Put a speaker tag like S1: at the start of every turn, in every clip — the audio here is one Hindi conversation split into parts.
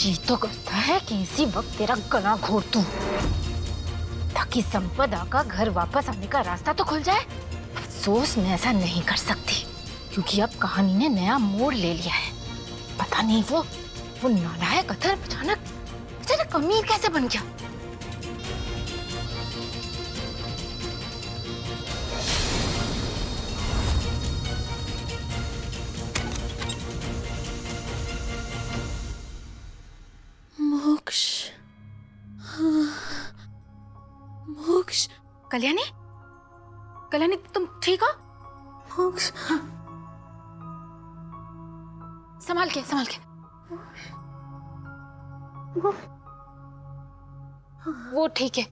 S1: जी तो करता है कि इसी वक्त तेरा गला घोट दूं, ताकि संपदा का घर वापस आने का रास्ता तो खुल जाए। अफसोस मैं ऐसा नहीं कर सकती, क्योंकि अब कहानी ने नया मोड़ ले लिया है। पता नहीं वो नालायक अथर्व अचानक अमीर कैसे बन गया।
S2: मोक्ष, मोक्ष,
S1: कल्याणी, कल्याणी तुम ठीक हो?
S2: मोक्ष,
S1: संभाल के, संभाल के। वो ठीक है।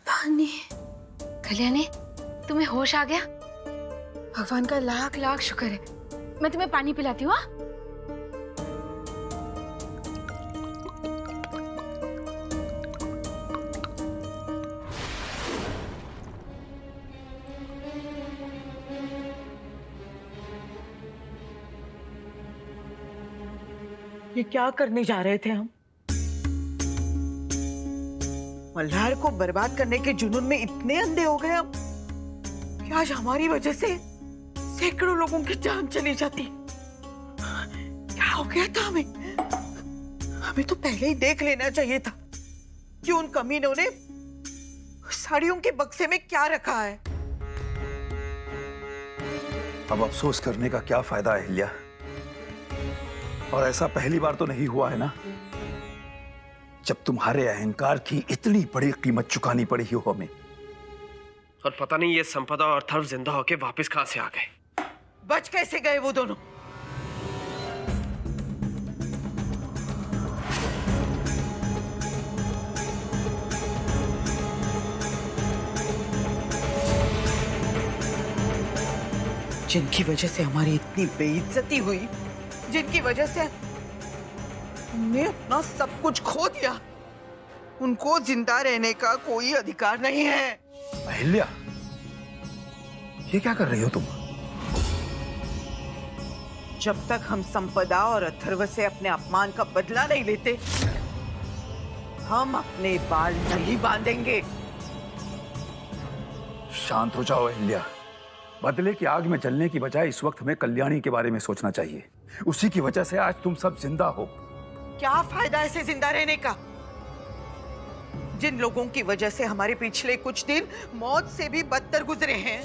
S2: पानी।
S1: कल्याणी, तुम्हें होश आ गया? भगवान का लाख लाख शुक्र है। मैं तुम्हें पानी पिलाती हूँ।
S3: ये क्या करने जा रहे थे हम? मल्हार को बर्बाद करने के जुनून में इतने अंधे हो गए हम कि आज हमारी वजह से सैकड़ों लोगों की जान चली जाती। क्या हो गया था हमें? हमें तो पहले ही देख लेना चाहिए था कि उन कमीनों ने साड़ियों के बक्से में क्या रखा है।
S4: अब अफसोस करने का क्या फायदा है अहिल्या? और ऐसा पहली बार तो नहीं हुआ है ना, जब तुम्हारे अहंकार की इतनी बड़ी कीमत चुकानी पड़ी हो हमें।
S5: और पता नहीं ये संपदा और अथर्व जिंदा होके वापस कहां से आ गए।
S3: बच कैसे गए वो दोनों? जिनकी वजह से हमारी इतनी बेइज्जती हुई, जिनकी वजह से हमने अपना सब कुछ खो दिया, उनको जिंदा रहने का कोई अधिकार नहीं है।
S4: अहिल्या, ये क्या कर रही हो तुम?
S3: जब तक हम संपदा और अथर्व से अपने अपमान का बदला नहीं लेते, हम अपने बाल नहीं बांधेंगे।
S4: शांत हो जाओ अहिल्या। बदले की आग में जलने की बजाय इस वक्त हमें कल्याणी के बारे में सोचना चाहिए। उसी की वजह से आज तुम सब जिंदा हो।
S3: क्या फायदा ऐसे जिंदा रहने का? जिन लोगों की वजह से हमारे पिछले कुछ दिन मौत से भी बदतर गुजरे हैं,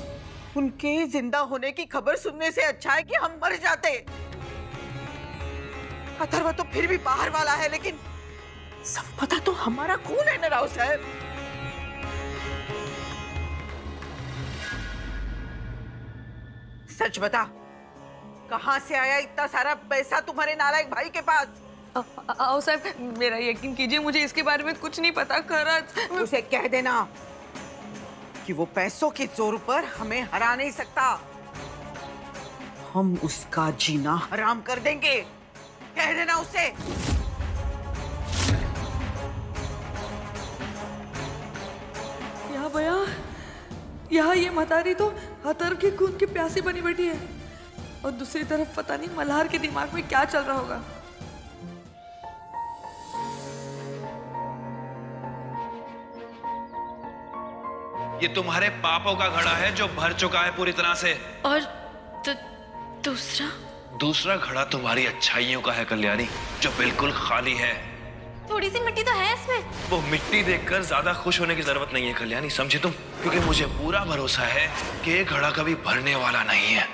S3: उनके जिंदा होने की खबर सुनने से अच्छा है कि हम मर जाते। अथर्व तो फिर भी बाहर वाला है, लेकिन संपदा तो हमारा खून है ना राव साहब। सच बता, कहां से आया इतना सारा पैसा तुम्हारे नालायक भाई के पास?
S2: आओ साहब, मेरा यकीन कीजिए, मुझे इसके बारे में कुछ नहीं पता। खरच
S3: उसे कह देना कि वो पैसों के जोर पर हमें हरा नहीं सकता। हम उसका जीना हराम कर देंगे। कह देना उसे।
S2: यहाँ भैया, यहाँ ये मतारी तो अथर्व के खून की प्यासी बनी बैठी है, और दूसरी तरफ पता नहीं मल्हार के दिमाग में क्या चल रहा होगा।
S6: ये तुम्हारे पापों का घड़ा है जो भर चुका है पूरी तरह से।
S2: और दूसरा
S6: दूसरा घड़ा तुम्हारी अच्छाइयों का है कल्याणी, जो बिल्कुल खाली है।
S2: थोड़ी सी मिट्टी तो है इसमें।
S6: वो मिट्टी देखकर ज्यादा खुश होने की जरूरत नहीं है कल्याणी, समझी तुम? क्योंकि मुझे पूरा भरोसा है कि ये घड़ा कभी भरने वाला नहीं है।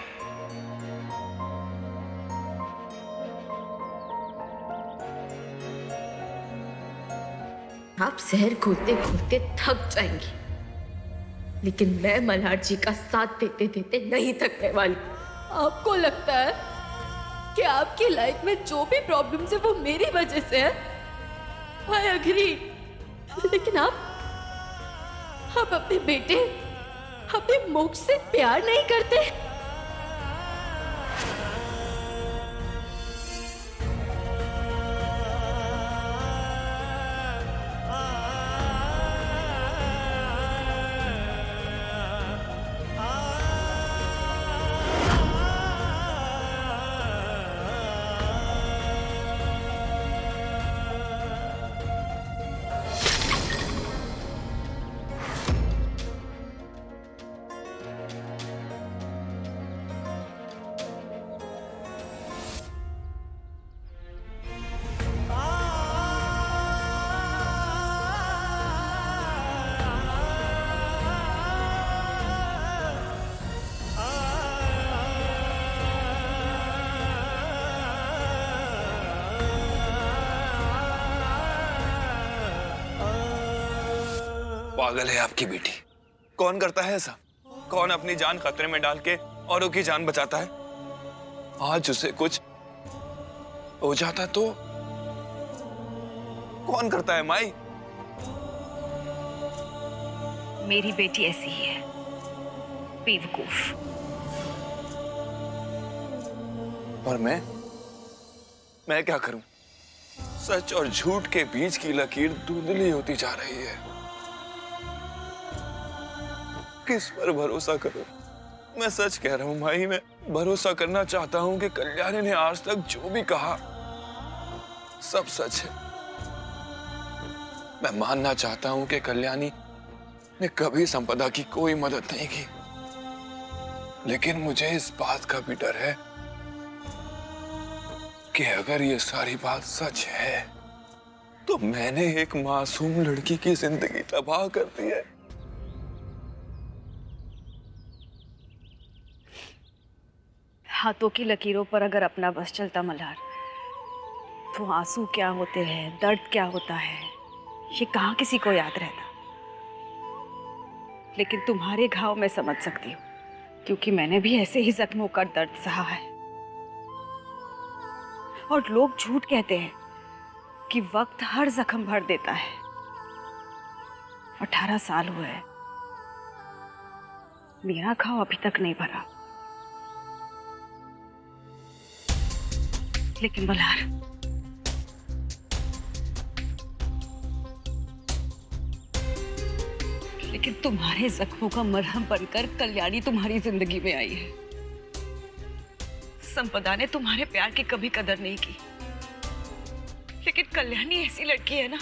S7: आप जहर घोलते घोलते थक जाएंगी, लेकिन मैं मल्हार जी का साथ देते देते नहीं थकने वाली। आपको लगता है कि आपकी लाइफ में जो भी प्रॉब्लम्स है वो मेरी वजह से है? आई एग्री, लेकिन आप अपने बेटे, अपने मोक्ष से प्यार नहीं करते?
S6: पागल है आपकी बेटी। कौन करता है ऐसा? कौन अपनी जान खतरे में डाल के औरों की जान बचाता है? आज उसे कुछ हो जाता तो कौन करता है माई?
S8: मेरी बेटी ऐसी ही है, बेवकूफ।
S6: और मैं क्या करूं? सच और झूठ के बीच की लकीर धुंधली होती जा रही है। किस पर भरोसा करूं? मैं सच कह रहा हूं माई, मैं भरोसा करना चाहता हूं कि कल्याणी ने आज तक जो भी कहा सब सच है। मैं मानना चाहता हूं कि कल्याणी ने कभी संपदा की कोई मदद नहीं की, लेकिन मुझे इस बात का भी डर है कि अगर ये सारी बात सच है तो मैंने एक मासूम लड़की की जिंदगी तबाह कर दी है।
S8: हाथों की लकीरों पर अगर अपना बस चलता मल्हार, तो आंसू क्या होते हैं, दर्द क्या होता है, ये कहाँ किसी को याद रहता। लेकिन तुम्हारे घाव मैं समझ सकती हूँ, क्योंकि मैंने भी ऐसे ही जख्मों का दर्द सहा है। और लोग झूठ कहते हैं कि वक्त हर जख्म भर देता है। 18 साल हुए हैं, मेरा घाव अभी तक नहीं भरा। लेकिन मल्हार, लेकिन तुम्हारे जख्मों का मरहम बनकर कल्याणी तुम्हारी जिंदगी में आई है। संपदा ने तुम्हारे प्यार की कभी कदर नहीं की, लेकिन कल्याणी ऐसी लड़की है ना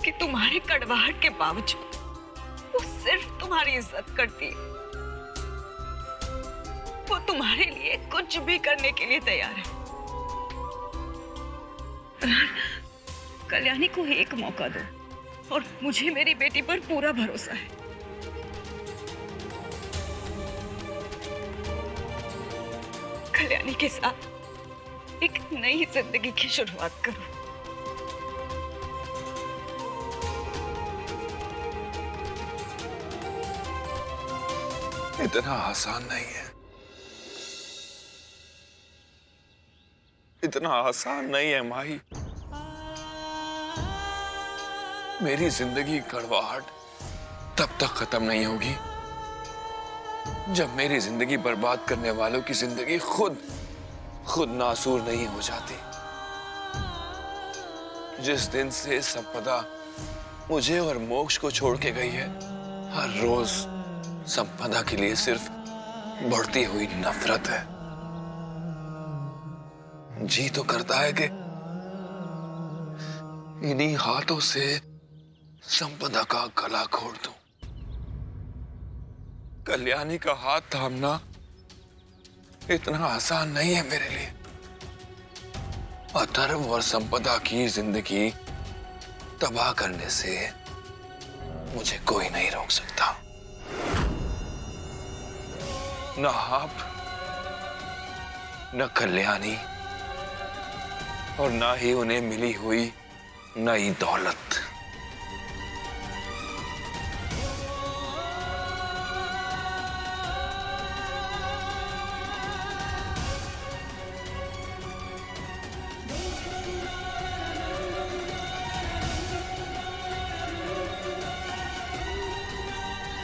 S8: कि तुम्हारे कड़वाहट के बावजूद वो सिर्फ तुम्हारी इज्जत करती है। वो तुम्हारे लिए कुछ भी करने के लिए तैयार है। कल्याणी को एक मौका दो, और मुझे मेरी बेटी पर पूरा भरोसा है। कल्याणी के साथ एक नई जिंदगी की शुरुआत करो।
S6: इतना आसान नहीं है, इतना आसान नहीं है माही। मेरी जिंदगी कड़वाहट तब तक खत्म नहीं होगी जब मेरी जिंदगी बर्बाद करने वालों की जिंदगी खुद नासूर नहीं हो जाती। जिस दिन से संपदा मुझे और मोक्ष को छोड़ के गई है, हर रोज संपदा के लिए सिर्फ बढ़ती हुई नफरत है। जी तो करता है कि इन्हीं हाथों से संपदा का गला घोट दूं। कल्याणी का हाथ थामना इतना आसान नहीं है मेरे लिए। अथर्व और संपदा की जिंदगी तबाह करने से मुझे कोई नहीं रोक सकता। न आप, न कल्याणी, और ना ही उन्हें मिली हुई नई दौलत।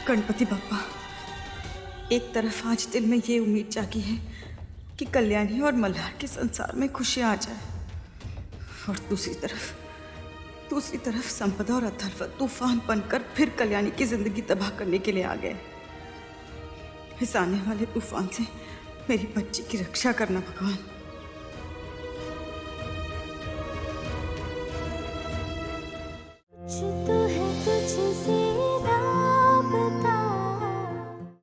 S2: गणपति बप्पा, एक तरफ आज दिल में ये उम्मीद जागी है कि कल्याणी और मल्हार के संसार में खुशियां आ जाए, और दूसरी तरफ संपदा और अथर्व तूफान बनकर फिर कल्याणी की जिंदगी तबाह करने के लिए आ गए। इस आने वाले तूफान से मेरी बच्ची की रक्षा करना भगवान।